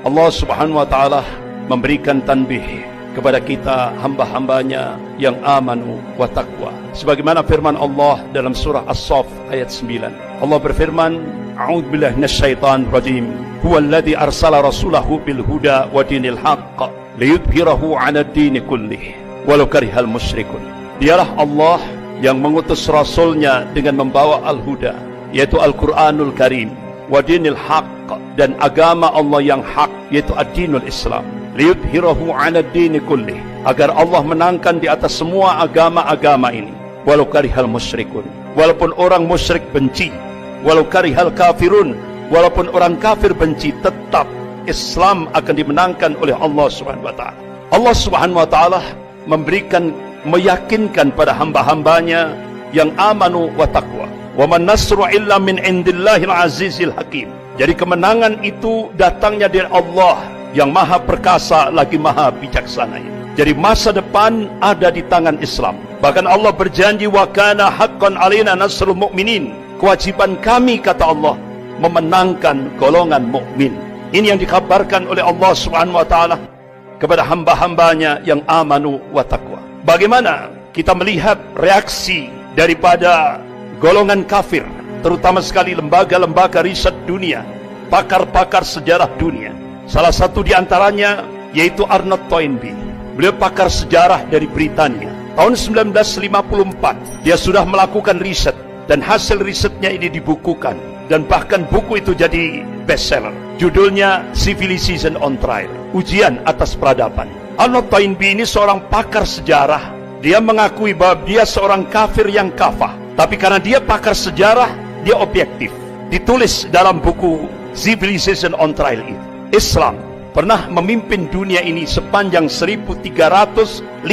Allah subhanahu wa ta'ala memberikan tanbih kepada kita hamba-hambanya yang amanu wa taqwa. Sebagaimana firman Allah dalam surah As-Saff ayat 9. Allah berfirman, A'udzubillahi minasyaitonir rajim. Huwallazi arsala rasulahu bil huda wa dinil haqq liyudhhirahu 'alad dini kullih walau karihal musyrikun. Dialah Allah yang mengutus rasulnya dengan membawa al-huda, yaitu Al-Qur'anul Karim, wa dinil haqq, dan agama Allah yang hak, yaitu ad-dinul Islam. Liyudhhirahu 'alad dini kullih, agar Allah menangkan di atas semua agama-agama ini, walau karihal musyrikun, walaupun orang musyrik benci, walau karihal kafirun, walaupun orang kafir benci, tetap Islam akan dimenangkan oleh Allah Subhanahu wa ta'ala. Allah Subhanahu wa ta'ala meyakinkan pada hamba-hambanya yang amanu wa taqwa. Wa man nasru illa min indillahil azizil hakim. Jadi kemenangan itu datangnya dari Allah yang maha perkasa lagi maha bijaksana ini. Jadi masa depan ada di tangan Islam. Bahkan Allah berjanji, wa kana haqqan alaina nasrul mu'minin. Kewajiban kami, kata Allah, memenangkan golongan mukmin. Ini yang dikabarkan oleh Allah Subhanahu wa ta'ala kepada hamba-hambanya yang amanu wa taqwa. Bagaimana kita melihat reaksi daripada golongan kafir, terutama sekali lembaga-lembaga riset dunia, pakar-pakar sejarah dunia. Salah satu di antaranya yaitu Arnold Toynbee. Beliau pakar sejarah dari Britania. Tahun 1954 dia sudah melakukan riset, dan hasil risetnya ini dibukukan, dan bahkan buku itu jadi bestseller. Judulnya Civilization on Trial, ujian atas peradaban. Arnold Toynbee ini seorang pakar sejarah. Dia mengakui bahwa dia seorang kafir yang kafah, tapi karena dia pakar sejarah, dia objektif. Ditulis dalam buku Civilization on Trial itu, Islam pernah memimpin dunia ini sepanjang 1353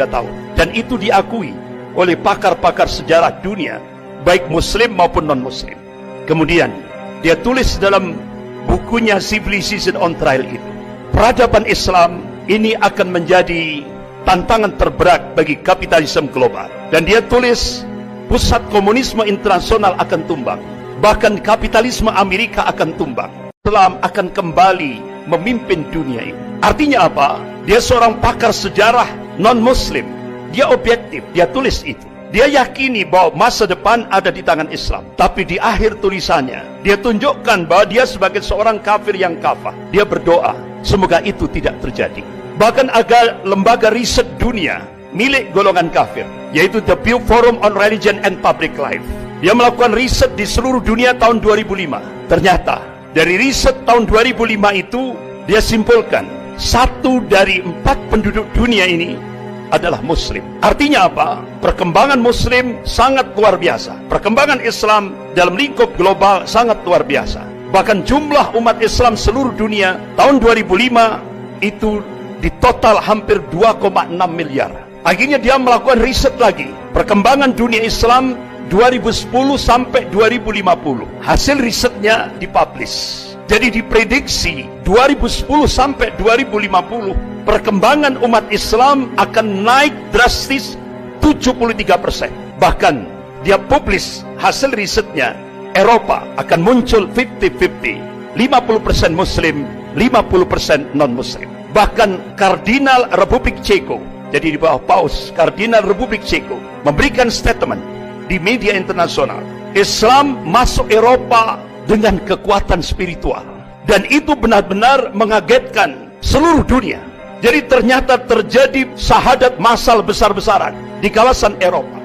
tahun, dan itu diakui oleh pakar-pakar sejarah dunia, baik muslim maupun non-muslim. Kemudian dia tulis dalam bukunya Civilization on Trial itu, peradaban Islam ini akan menjadi tantangan terberat bagi kapitalisme global. Dan dia tulis, pusat komunisme internasional akan tumbang, bahkan kapitalisme Amerika akan tumbang. Islam akan kembali memimpin dunia ini. Artinya apa? Dia seorang pakar sejarah non-muslim, dia objektif, dia tulis itu. Dia yakini bahwa masa depan ada di tangan Islam. Tapi di akhir tulisannya, dia tunjukkan bahwa dia sebagai seorang kafir yang kafah. Dia berdoa, semoga itu tidak terjadi. Bahkan agar lembaga riset dunia milik golongan kafir, yaitu The Pew Forum on Religion and Public Life, dia melakukan riset di seluruh dunia tahun 2005. Ternyata dari riset tahun 2005 itu, dia simpulkan 1 dari 4 penduduk dunia ini adalah muslim. Artinya apa? Perkembangan muslim sangat luar biasa. Perkembangan Islam dalam lingkup global sangat luar biasa. Bahkan jumlah umat Islam seluruh dunia tahun 2005 itu di total hampir 2,6 miliar. Akhirnya dia melakukan riset lagi, perkembangan dunia Islam 2010 sampai 2050. Hasil risetnya dipublish. Jadi diprediksi 2010 sampai 2050 perkembangan umat Islam akan naik drastis 73%. Bahkan dia publish hasil risetnya, Eropa akan muncul 50-50, 50% Muslim, 50% non-Muslim. Bahkan Kardinal Republik Ceko, jadi di bawah Paus, Kardinal Republik Ceko memberikan statement di media internasional, Islam masuk Eropa dengan kekuatan spiritual. Dan itu benar-benar mengagetkan seluruh dunia. Jadi ternyata terjadi syahadat massal besar-besaran di kawasan Eropa.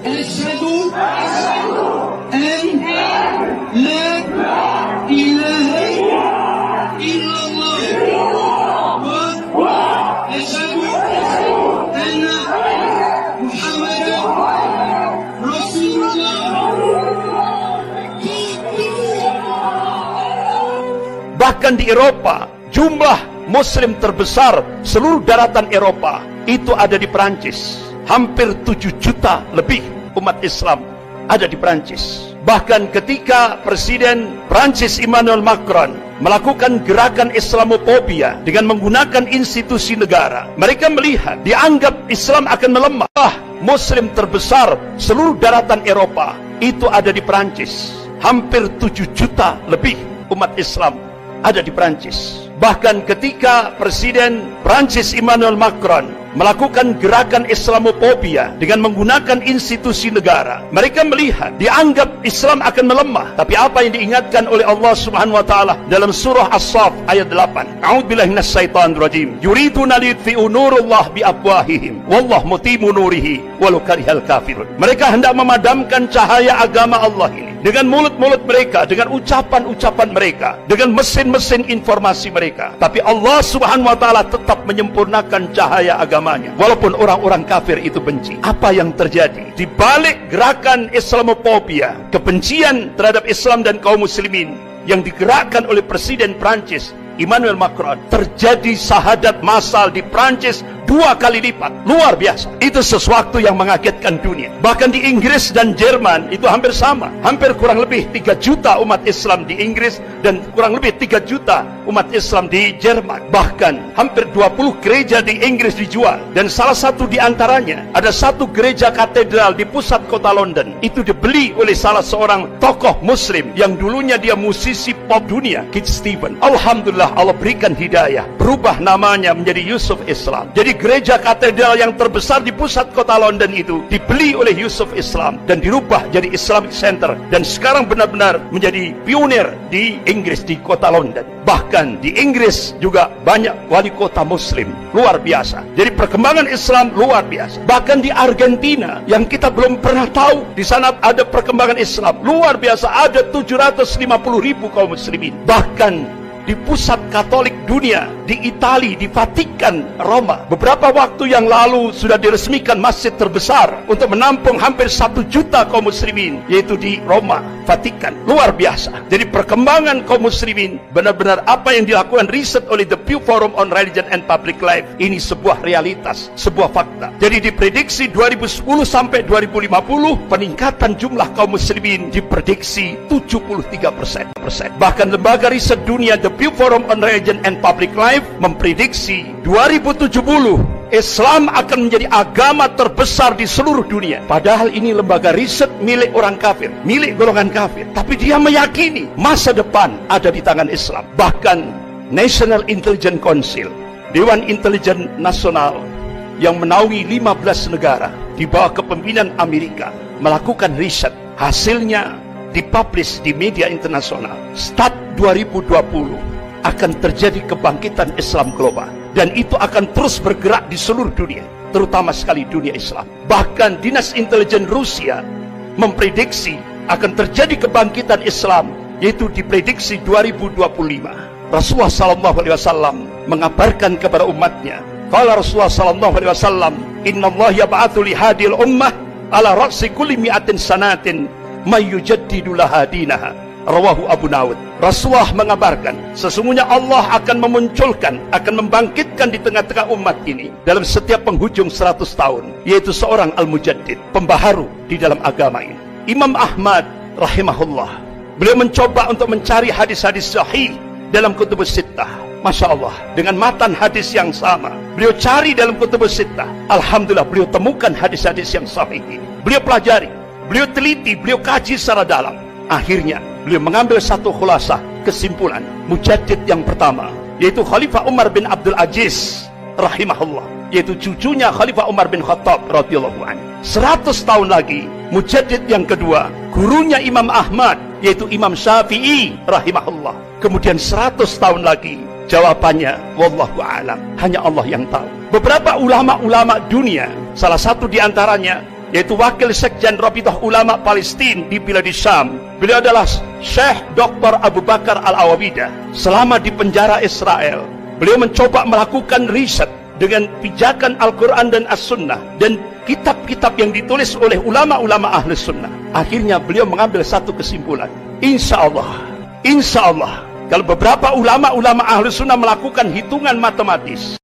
Asyhadu an la ilaha illallah wa asyhadu anna Muhammadan Rasulullah. Bahkan di Eropa, jumlah Muslim terbesar seluruh daratan Eropa itu ada di Perancis. Hampir 7 juta lebih umat Islam ada di Perancis. Bahkan ketika Presiden Perancis Emmanuel Macron melakukan gerakan Islamofobia dengan menggunakan institusi negara, mereka melihat, dianggap Islam akan melemah. Muslim terbesar seluruh daratan Eropa itu ada di Perancis. Hampir 7 juta lebih umat Islam ada di Prancis. Bahkan ketika Presiden Prancis Emmanuel Macron melakukan gerakan Islamofobia dengan menggunakan institusi negara, mereka melihat dianggap Islam akan melemah. Tapi apa yang diingatkan oleh Allah Subhanahu wa taala dalam surah As-Saff ayat 8, a'udzubillahi minasyaitonir rajim, yuriduna liyutfi'u nurallah biafwahihim wallahu mutimmu nurihi walau karihal kafirun. Mereka hendak memadamkan cahaya agama Allah ini dengan mulut-mulut mereka, dengan ucapan-ucapan mereka, dengan mesin-mesin informasi mereka. Tapi Allah Subhanahu wa taala tetap menyempurnakan cahaya agamanya walaupun orang-orang kafir itu benci. Apa yang terjadi di balik gerakan Islamofobia, kebencian terhadap Islam dan kaum muslimin yang digerakkan oleh Presiden Prancis Emmanuel Macron? Terjadi syahadat massal di Prancis 2 kali lipat. Luar biasa. Itu sesuatu yang mengagetkan dunia. Bahkan di Inggris dan Jerman itu hampir sama. Hampir kurang lebih 3 juta umat Islam di Inggris dan kurang lebih 3 juta umat Islam di Jerman. Bahkan hampir 20 gereja di Inggris dijual. Dan salah satu di antaranya ada satu gereja katedral di pusat kota London. Itu dibeli oleh salah seorang tokoh muslim yang dulunya dia musisi pop dunia, Kit Stevens. Alhamdulillah, Allah berikan hidayah, berubah namanya menjadi Yusuf Islam. Jadi gereja katedral yang terbesar di pusat kota London itu dibeli oleh Yusuf Islam dan dirubah jadi Islamic Center, dan sekarang benar-benar menjadi pionir di Inggris, di kota London. Bahkan di Inggris juga banyak wali kota muslim. Luar biasa. Jadi perkembangan Islam luar biasa. Bahkan di Argentina yang kita belum pernah tahu, di sana ada perkembangan Islam luar biasa. Ada 750.000 kaum muslimin. Bahkan di pusat Katolik dunia, di Italia, di Vatikan, Roma, beberapa waktu yang lalu sudah diresmikan masjid terbesar untuk menampung hampir 1 juta kaum muslimin, yaitu di Roma, Vatikan. Luar biasa. Jadi perkembangan kaum muslimin, benar-benar apa yang dilakukan riset oleh The Pew Forum on Religion and Public Life, ini sebuah realitas, sebuah fakta. Jadi diprediksi 2010 sampai 2050 peningkatan jumlah kaum muslimin diprediksi 73%. Bahkan lembaga riset dunia The Pew Forum on Religion and Public Life memprediksi 2070 Islam akan menjadi agama terbesar di seluruh dunia. Padahal ini lembaga riset milik orang kafir, milik golongan kafir. Tapi dia meyakini masa depan ada di tangan Islam. Bahkan National Intelligence Council, Dewan Intelijen Nasional yang menaungi 15 negara di bawah kepemimpinan Amerika, melakukan riset. Hasilnya dipublish di media internasional. Start 2020 akan terjadi kebangkitan Islam global, dan itu akan terus bergerak di seluruh dunia, terutama sekali dunia Islam. Bahkan Dinas Intelijen Rusia memprediksi akan terjadi kebangkitan Islam, yaitu diprediksi 2025. Rasulullah SAW mengabarkan kepada umatnya, qala Rasulullah SAW, innallaha yab'atsu li hadhil ummah ala ra'si kulli mi'atin sanatin mayyujaddidu laha dinaha. Rawahu Abu Dawud. Rasulullah mengabarkan, sesungguhnya Allah akan memunculkan, akan membangkitkan di tengah-tengah umat ini dalam setiap penghujung 100 tahun, yaitu seorang al-mujaddid, pembaharu di dalam agama ini. Imam Ahmad rahimahullah, beliau mencoba untuk mencari hadis-hadis sahih dalam kutubus sittah. Masya Allah, dengan matan hadis yang sama beliau cari dalam kutubus sittah. Alhamdulillah, beliau temukan hadis-hadis yang sahih ini. Beliau pelajari, beliau teliti, beliau kaji secara dalam. Akhirnya beliau mengambil satu khulasah, kesimpulan. Mujaddid yang pertama, yaitu Khalifah Umar bin Abdul Aziz rahimahullah, yaitu cucunya Khalifah Umar bin Khattab radhiyallahu anhu. 100 tahun lagi, mujaddid yang kedua, gurunya Imam Ahmad, yaitu Imam Syafi'i rahimahullah. Kemudian 100 tahun lagi, jawabannya wallahu a'lam, hanya Allah yang tahu. Beberapa ulama-ulama dunia, salah satu di antaranya yaitu wakil sekjen Rabithah Ulama Palestina di Bilad Syam, beliau adalah Syekh Dr. Abu Bakar Al-Awawidah. Selama di penjara Israel, beliau mencoba melakukan riset dengan pijakan Al-Quran dan As-Sunnah dan kitab-kitab yang ditulis oleh ulama-ulama Ahli Sunnah. Akhirnya beliau mengambil satu kesimpulan, insya Allah kalau beberapa ulama-ulama Ahli Sunnah melakukan hitungan matematis,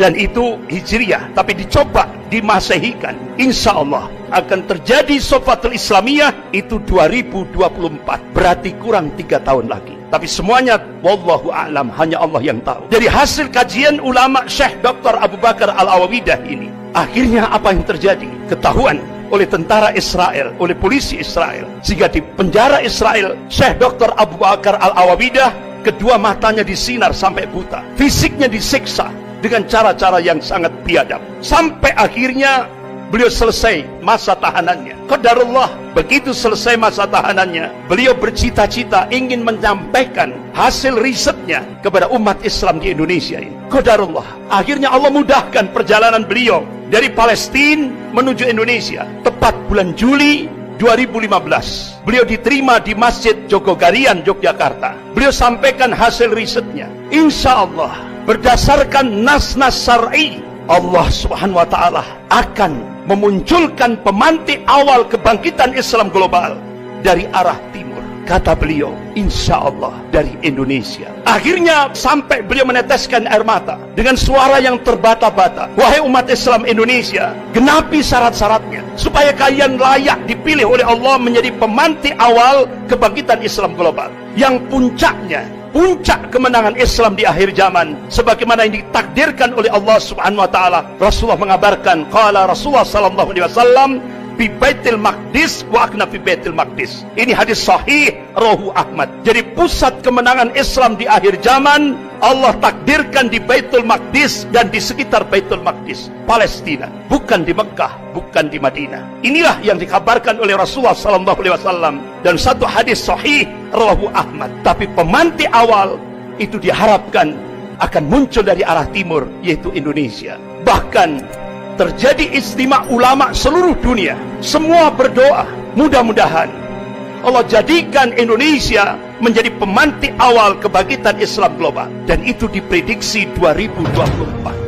dan itu hijriyah, tapi dicoba dimasehikan, insya Allah akan terjadi Sofatul Islamiyah itu 2024, berarti kurang 3 tahun lagi. Tapi semuanya wallahu a'lam, hanya Allah yang tahu. Dari hasil kajian ulama Syekh Dr. Abu Bakar Al-Awawidah ini, akhirnya apa yang terjadi? Ketahuan oleh tentara Israel, oleh polisi Israel, sehingga di penjara Israel Syekh Dr. Abu Bakar Al-Awawidah kedua matanya disinar sampai buta, fisiknya disiksa dengan cara-cara yang sangat biadab, sampai akhirnya beliau selesai masa tahanannya. Qadarullah, begitu selesai masa tahanannya, beliau bercita-cita ingin menyampaikan hasil risetnya kepada umat Islam di Indonesia ini. Qadarullah, akhirnya Allah mudahkan perjalanan beliau dari Palestina menuju Indonesia. Tepat bulan Juli 2015, beliau diterima di Masjid Jogogarian, Yogyakarta. Beliau sampaikan hasil risetnya. Insya Allah, berdasarkan nas-nas syar'i, Allah Subhanahu wa Ta'ala akan memunculkan pemantik awal kebangkitan Islam global dari arah timur. Kata beliau, insya Allah dari Indonesia. Akhirnya sampai beliau meneteskan air mata dengan suara yang terbata-bata. Wahai umat Islam Indonesia, genapi syarat-syaratnya supaya kalian layak dipilih oleh Allah menjadi pemantik awal kebangkitan Islam global, yang puncaknya, puncak kemenangan Islam di akhir zaman, sebagaimana yang ditakdirkan oleh Allah Subhanahu wa Ta'ala. Rasulullah mengabarkan, qala Rasulullah sallallahu alaihi wasallam fi Baitul Maqdis wa akna fi Baitul Maqdis. Ini hadis sahih rawahu Ahmad. Jadi pusat kemenangan Islam di akhir zaman Allah takdirkan di Baitul Maqdis dan di sekitar Baitul Maqdis, Palestina, bukan di Mekah, bukan di Madinah. Inilah yang dikabarkan oleh Rasulullah sallallahu alaihi wasallam dan satu hadis sahih rawahu Ahmad. Tapi pemantik awal itu diharapkan akan muncul dari arah timur, yaitu Indonesia. Bahkan terjadi ijtima' ulama seluruh dunia. Semua berdoa, mudah-mudahan Allah jadikan Indonesia menjadi pemantik awal kebangkitan Islam global. Dan itu diprediksi 2024.